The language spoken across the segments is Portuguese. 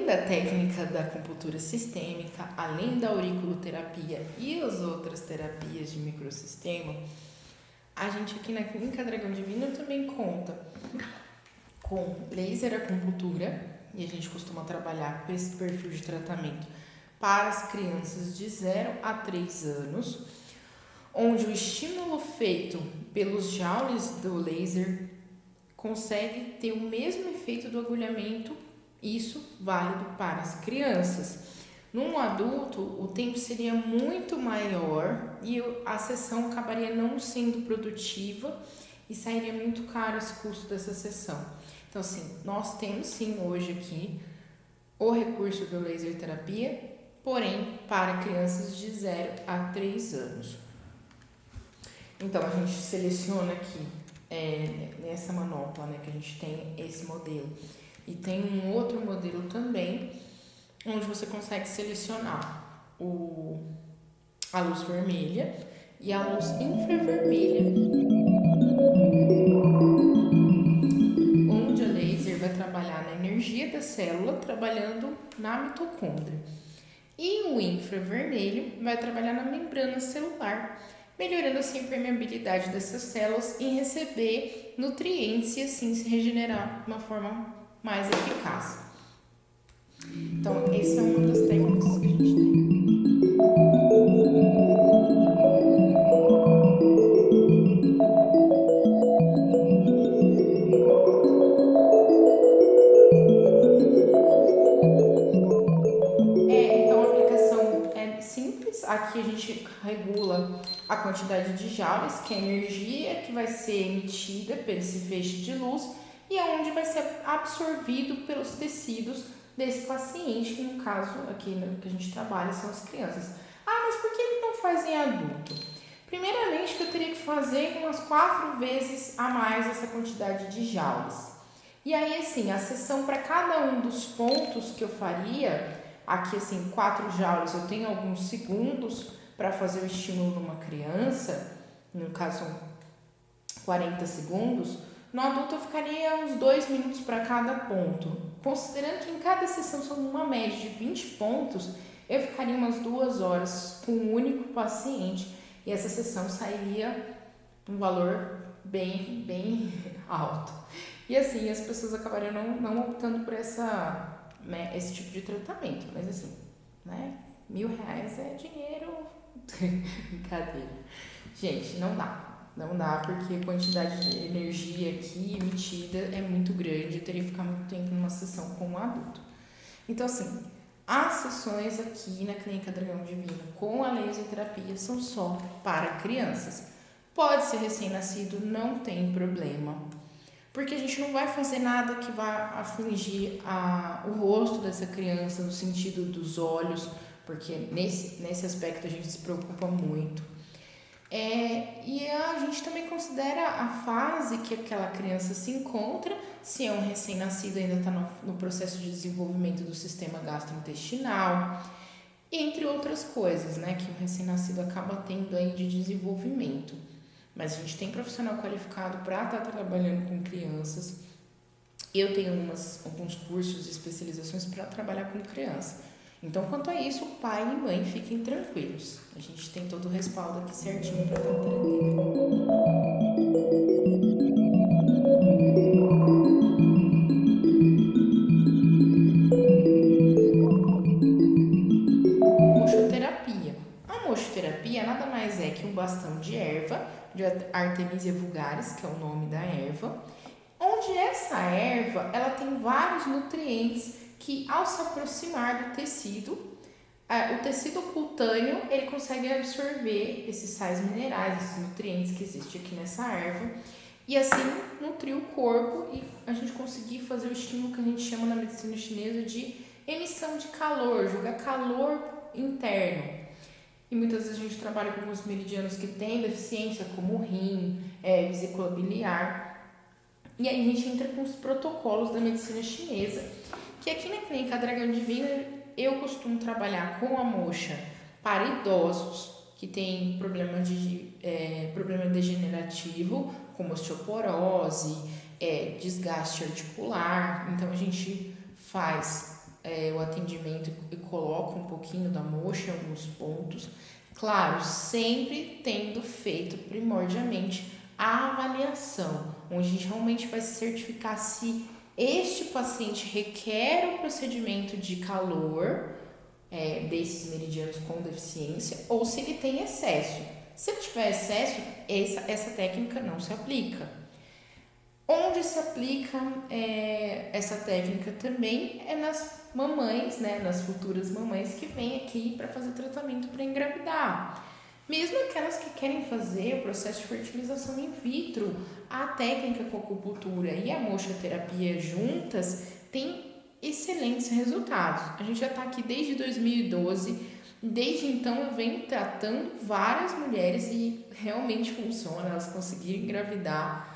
da técnica da acupuntura sistêmica, além da auriculoterapia e as outras terapias de microsistema, a gente aqui na Clínica Dragão Divino também conta com laser acupuntura, e a gente costuma trabalhar com esse perfil de tratamento para as crianças de 0 a 3 anos, onde o estímulo feito pelos joules do laser consegue ter o mesmo efeito do agulhamento, isso válido para as crianças. Num adulto, o tempo seria muito maior e a sessão acabaria não sendo produtiva e sairia muito caro esse custo dessa sessão. Então, assim, nós temos sim hoje aqui o recurso do laser terapia, porém para crianças de 0 a 3 anos. Então, a gente seleciona aqui nessa manopla, né, que a gente tem esse modelo. E tem um outro modelo também, onde você consegue selecionar a luz vermelha e a luz infravermelha, onde a laser vai trabalhar na energia da célula, trabalhando na mitocôndria. E o infravermelho vai trabalhar na membrana celular, melhorando assim a permeabilidade dessas células em receber nutrientes e assim se regenerar de uma forma mais eficaz. Então, essa é uma das técnicas que a gente tem. Então a aplicação é simples. Aqui a gente regula a quantidade de joules, que é a energia que vai ser emitida por esse feixe de luz e aonde vai ser absorvido pelos tecidos desse paciente, que no caso aqui que a gente trabalha são as crianças. Ah, mas por que ele não faz em adulto? Primeiramente que eu teria que fazer umas 4 vezes a mais essa quantidade de joules. E aí assim, a sessão para cada um dos pontos que eu faria, aqui assim, 4 joules, eu tenho alguns segundos para fazer o estímulo numa criança, no caso 40 segundos, no adulto eu ficaria uns 2 minutos para cada ponto. Considerando que em cada sessão são uma média de 20 pontos, eu ficaria umas 2 horas com um único paciente e essa sessão sairia um valor bem alto. E assim, as pessoas acabariam não optando por esse tipo de tratamento. Mas assim, né? R$1.000 é dinheiro. Brincadeira. Gente, não dá. Não dá porque a quantidade de energia aqui emitida é muito grande. Eu teria que ficar muito tempo numa sessão com um adulto. Então, assim, as sessões aqui na Clínica Dragão Divino com a laser terapia são só para crianças. Pode ser recém-nascido, não tem problema. Porque a gente não vai fazer nada que vá afligir o rosto dessa criança, no sentido dos olhos, porque nesse aspecto a gente se preocupa muito. E a gente também considera a fase que aquela criança se encontra, se é um recém-nascido ainda está no processo de desenvolvimento do sistema gastrointestinal, entre outras coisas, né, que o recém-nascido acaba tendo aí de desenvolvimento. Mas a gente tem profissional qualificado para estar trabalhando com crianças. Eu tenho alguns cursos e especializações para trabalhar com criança. Então, quanto a isso, pai e mãe fiquem tranquilos. A gente tem todo o respaldo aqui certinho para estar atendendo. Mochoterapia. A mochoterapia nada mais é que um bastão de erva, de Artemisia vulgaris, que é o nome da erva, onde essa erva ela tem vários nutrientes que, ao se aproximar do tecido, o tecido cutâneo ele consegue absorver esses sais minerais, esses nutrientes que existem aqui nessa erva, e assim nutrir o corpo e a gente conseguir fazer o estímulo que a gente chama na medicina chinesa de emissão de calor, jogar calor interno. E muitas vezes a gente trabalha com alguns meridianos que têm deficiência, como o rim, vesícula biliar. E aí a gente entra com os protocolos da medicina chinesa, que aqui na Clínica Dragão Divino eu costumo trabalhar com a moxa para idosos que têm problema degenerativo, como osteoporose, desgaste articular. Então a gente faz o atendimento e coloco um pouquinho da moxa em alguns pontos. Claro, sempre tendo feito primordialmente a avaliação, onde a gente realmente vai se certificar se este paciente requer o procedimento de calor desses meridianos com deficiência ou se ele tem excesso. Se ele tiver excesso, essa técnica não se aplica. Onde se aplica essa técnica também é nas mamães, né, nas futuras mamães que vêm aqui para fazer tratamento para engravidar. Mesmo aquelas que querem fazer o processo de fertilização in vitro, a técnica com a acupuntura e a moxoterapia juntas tem excelentes resultados. A gente já está aqui desde 2012, desde então eu venho tratando várias mulheres e realmente funciona, elas conseguiram engravidar.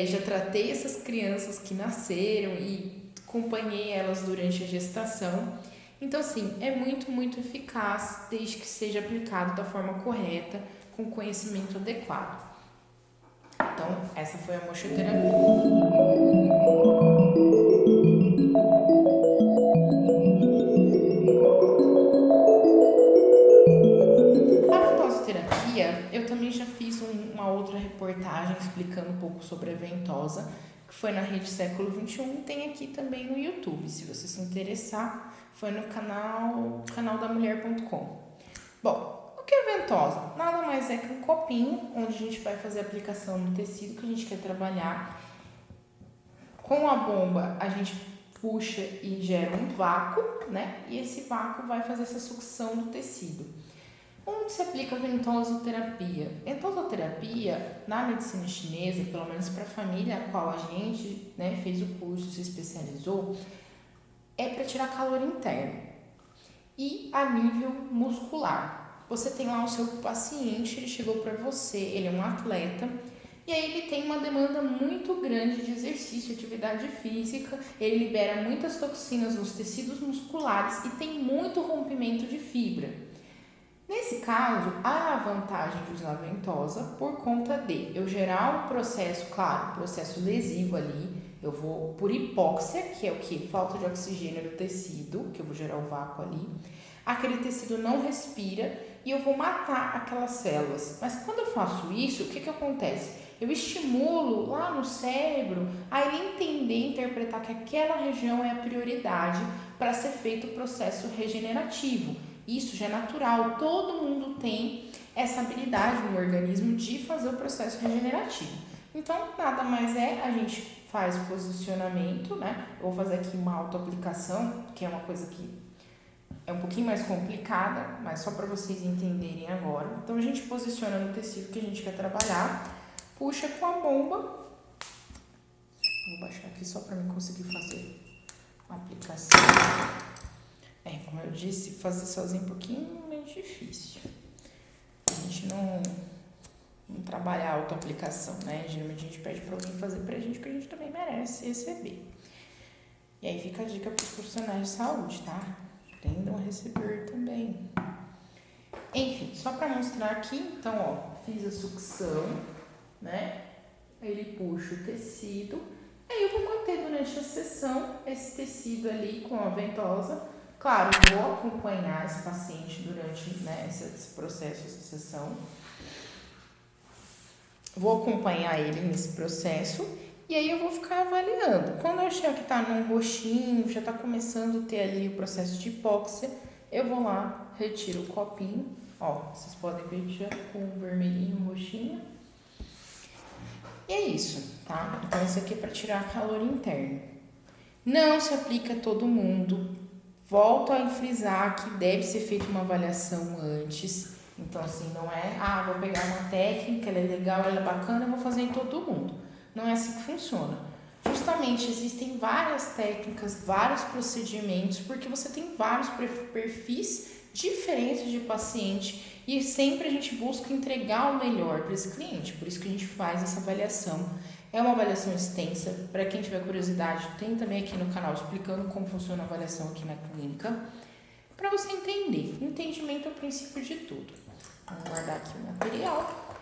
Já tratei essas crianças que nasceram e acompanhei elas durante a gestação. Então, assim, é muito, muito eficaz, desde que seja aplicado da forma correta, com conhecimento adequado. Então, essa foi a moxoterapia. A ventosoterapia, eu também já fiz uma outra reportagem explicando um pouco sobre a ventosa, que foi na Rede Século XXI, e tem aqui também no YouTube, se você se interessar, foi no canaldamulher.com. Bom, o que é ventosa? Nada mais é que um copinho, onde a gente vai fazer a aplicação no tecido que a gente quer trabalhar. Com a bomba, a gente puxa e gera um vácuo, né? E esse vácuo vai fazer essa sucção do tecido. Onde se aplica a ventosoterapia? Ventosoterapia, na medicina chinesa, pelo menos para a família a qual a gente fez o curso, se especializou, é para tirar calor interno e a nível muscular. Você tem lá o seu paciente, ele chegou para você, ele é um atleta, e aí ele tem uma demanda muito grande de exercício, atividade física, ele libera muitas toxinas nos tecidos musculares e tem muito rompimento de fibra. Nesse caso, há a vantagem de usar a ventosa por conta de eu gerar um processo, claro, um processo lesivo ali, eu vou por hipóxia, que é o que? Falta de oxigênio no tecido, que eu vou gerar o vácuo ali, aquele tecido não respira e eu vou matar aquelas células. Mas quando eu faço isso, o que acontece? Eu estimulo lá no cérebro a ele entender, interpretar que aquela região é a prioridade para ser feito o processo regenerativo. Isso já é natural, todo mundo tem essa habilidade no organismo de fazer o processo regenerativo. Então, nada mais a gente faz o posicionamento, né? Eu vou fazer aqui uma autoaplicação, que é uma coisa que é um pouquinho mais complicada, mas só para vocês entenderem agora. Então, a gente posiciona no tecido que a gente quer trabalhar, puxa com a bomba. Vou baixar aqui só para mim conseguir fazer a aplicação. Como eu disse, fazer sozinho um pouquinho é difícil. A gente não trabalha a autoaplicação, né? Geralmente a gente pede para alguém fazer pra gente, porque a gente também merece receber. E aí fica a dica para os profissionais de saúde, tá? Aprendam a receber também. Enfim, só para mostrar aqui, então, ó, fiz a sucção, né? Aí ele puxa o tecido. Aí eu vou manter durante a sessão esse tecido ali com a ventosa. Claro, eu vou acompanhar esse paciente durante esse processo, essa sessão. Vou acompanhar ele nesse processo e aí eu vou ficar avaliando. Quando eu achar que está num roxinho, já está começando a ter ali o processo de hipóxia, eu vou lá, retiro o copinho. Ó, vocês podem ver já com o vermelhinho, o roxinho. E é isso, tá? Então, isso aqui é para tirar calor interno. Não se aplica a todo mundo. Volto a frisar que deve ser feita uma avaliação antes. Então, assim, não é, vou pegar uma técnica, ela é legal, ela é bacana, eu vou fazer em todo mundo. Não é assim que funciona. Justamente, existem várias técnicas, vários procedimentos, porque você tem vários perfis diferentes de paciente e sempre a gente busca entregar o melhor para esse cliente. Por isso que a gente faz essa avaliação. É uma avaliação extensa, para quem tiver curiosidade, tem também aqui no canal explicando como funciona a avaliação aqui na clínica, para você entender. Entendimento é o princípio de tudo. Vamos guardar aqui o material.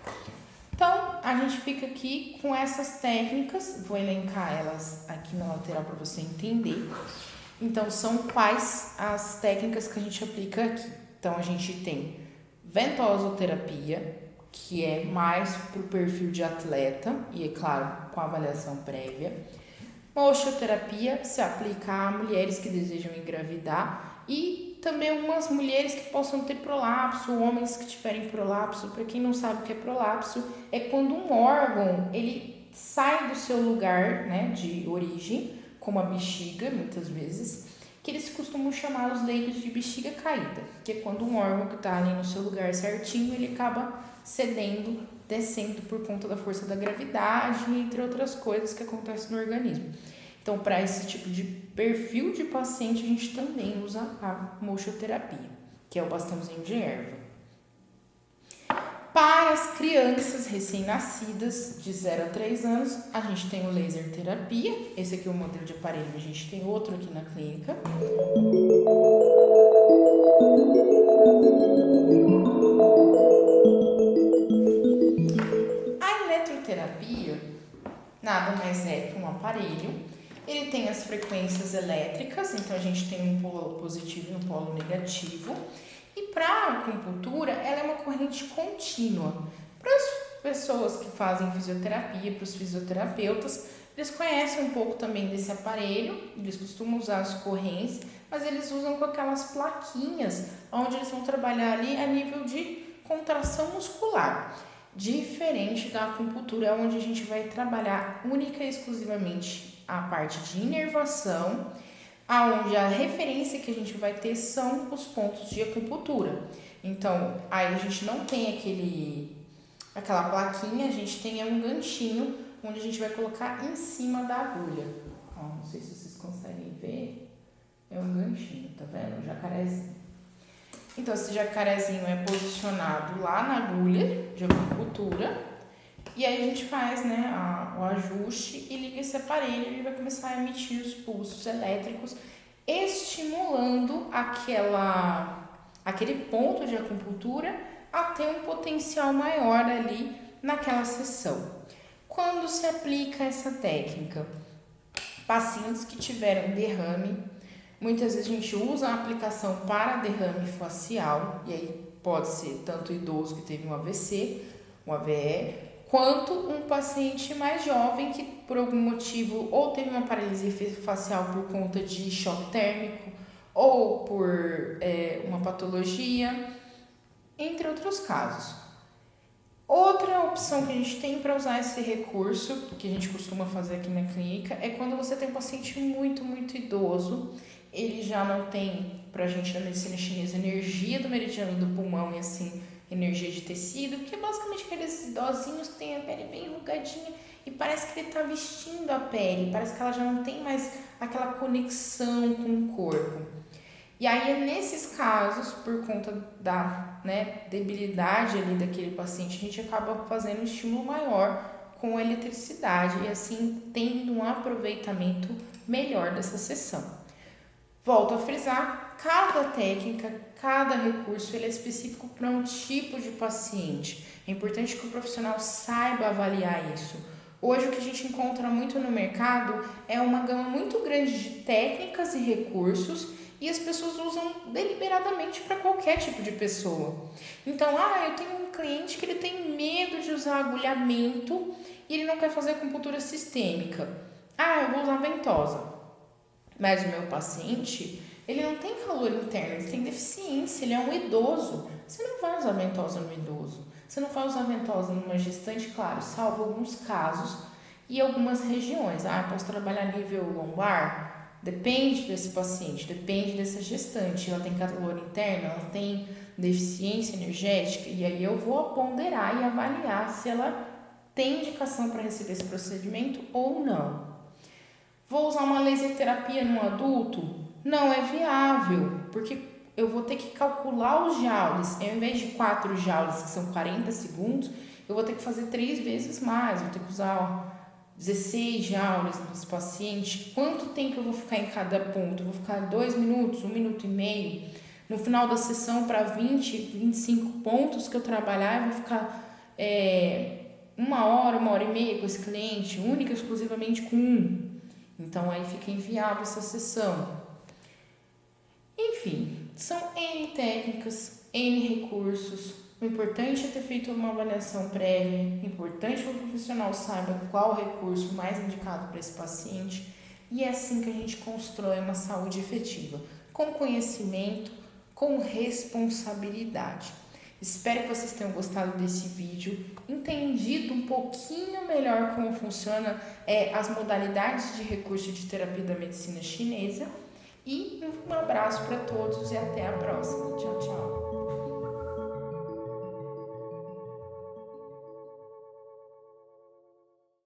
Então, a gente fica aqui com essas técnicas, vou elencar elas aqui na lateral para você entender. Então, são quais as técnicas que a gente aplica aqui? Então, a gente tem ventosoterapia, que é mais para o perfil de atleta, e é claro, com avaliação prévia. Mochoterapia se aplica a mulheres que desejam engravidar e também algumas mulheres que possam ter prolapso, homens que tiverem prolapso. Para quem não sabe o que é prolapso, é quando um órgão ele sai do seu lugar, né, de origem, como a bexiga, muitas vezes, que eles costumam chamar os leigos de bexiga caída, que é quando um órgão que está ali no seu lugar certinho, ele acaba cedendo, descendo por conta da força da gravidade, entre outras coisas que acontecem no organismo. Então, para esse tipo de perfil de paciente, a gente também usa a mochoterapia, que é o bastãozinho de erva. Para as crianças recém-nascidas de 0 a 3 anos, a gente tem o laser terapia. Esse aqui é o modelo de aparelho, a gente tem outro aqui na clínica. A eletroterapia nada mais é que um aparelho. Ele tem as frequências elétricas, então a gente tem um polo positivo e um polo negativo. E para a acupuntura, ela é uma corrente contínua. Para as pessoas que fazem fisioterapia, para os fisioterapeutas, eles conhecem um pouco também desse aparelho, eles costumam usar as correntes, mas eles usam com aquelas plaquinhas, onde eles vão trabalhar ali a nível de contração muscular. Diferente da acupuntura, onde a gente vai trabalhar única e exclusivamente a parte de inervação, aonde a referência que a gente vai ter são os pontos de acupuntura. Então, aí a gente não tem aquela plaquinha, a gente tem um ganchinho onde a gente vai colocar em cima da agulha. Ó, não sei se vocês conseguem ver, é um ganchinho, tá vendo? Um jacarezinho. Então, esse jacarezinho é posicionado lá na agulha de acupuntura e aí a gente faz, né, o ajuste e liga esse aparelho e ele vai começar a emitir os pulsos elétricos, estimulando aquele ponto de acupuntura a ter um potencial maior ali naquela sessão. Quando se aplica essa técnica? Pacientes que tiveram derrame, muitas vezes a gente usa a aplicação para derrame facial, e aí pode ser tanto idoso que teve um AVC, um AVE, quanto um paciente mais jovem que por algum motivo ou teve uma paralisia facial por conta de choque térmico ou por uma patologia, entre outros casos. Outra opção que a gente tem para usar esse recurso, que a gente costuma fazer aqui na clínica, é quando você tem um paciente muito, muito idoso, ele já não tem, pra gente na medicina chinesa, energia do meridiano do pulmão e assim, energia de tecido, que é basicamente aqueles idosinhos que têm a pele bem enrugadinha e parece que ele tá vestindo a pele, parece que ela já não tem mais aquela conexão com o corpo. E aí é nesses casos, por conta da debilidade ali daquele paciente, a gente acaba fazendo um estímulo maior com a eletricidade e assim tendo um aproveitamento melhor dessa sessão. Volto a frisar, cada técnica, cada recurso ele é específico para um tipo de paciente. É importante que o profissional saiba avaliar isso. Hoje o que a gente encontra muito no mercado é uma gama muito grande de técnicas e recursos e as pessoas usam deliberadamente para qualquer tipo de pessoa. Então, eu tenho um cliente que ele tem medo de usar agulhamento e ele não quer fazer acupuntura sistêmica. Eu vou usar ventosa. Mas o meu paciente, ele não tem calor interno, ele tem deficiência, ele é um idoso. Você não vai usar ventosa no idoso. Você não vai usar ventosa numa gestante, claro, salvo alguns casos e algumas regiões. Posso trabalhar nível lombar? Depende desse paciente, depende dessa gestante. Ela tem calor interno, ela tem deficiência energética, e aí eu vou ponderar e avaliar se ela tem indicação para receber esse procedimento ou não. Vou usar uma laser terapia num adulto? Não é viável, porque eu vou ter que calcular os joules. Ao invés de 4 joules, que são 40 segundos, eu vou ter que fazer 3 vezes mais. Vou ter que usar 16 joules nesse paciente. Quanto tempo eu vou ficar em cada ponto? Eu vou ficar 2 minutos, 1 minuto e meio? No final da sessão, para 20, 25 pontos que eu trabalhar, eu vou ficar 1 hora, 1 hora e meia com esse cliente, única e exclusivamente com um. Então, aí fica inviável essa sessão. Enfim, são N técnicas, N recursos. O importante é ter feito uma avaliação prévia, o importante é que o profissional saiba qual o recurso mais indicado para esse paciente, e é assim que a gente constrói uma saúde efetiva, com conhecimento, com responsabilidade. Espero que vocês tenham gostado desse vídeo, entendido um pouquinho melhor como funciona as modalidades de recurso de terapia da medicina chinesa. E um abraço para todos e até a próxima. Tchau, tchau.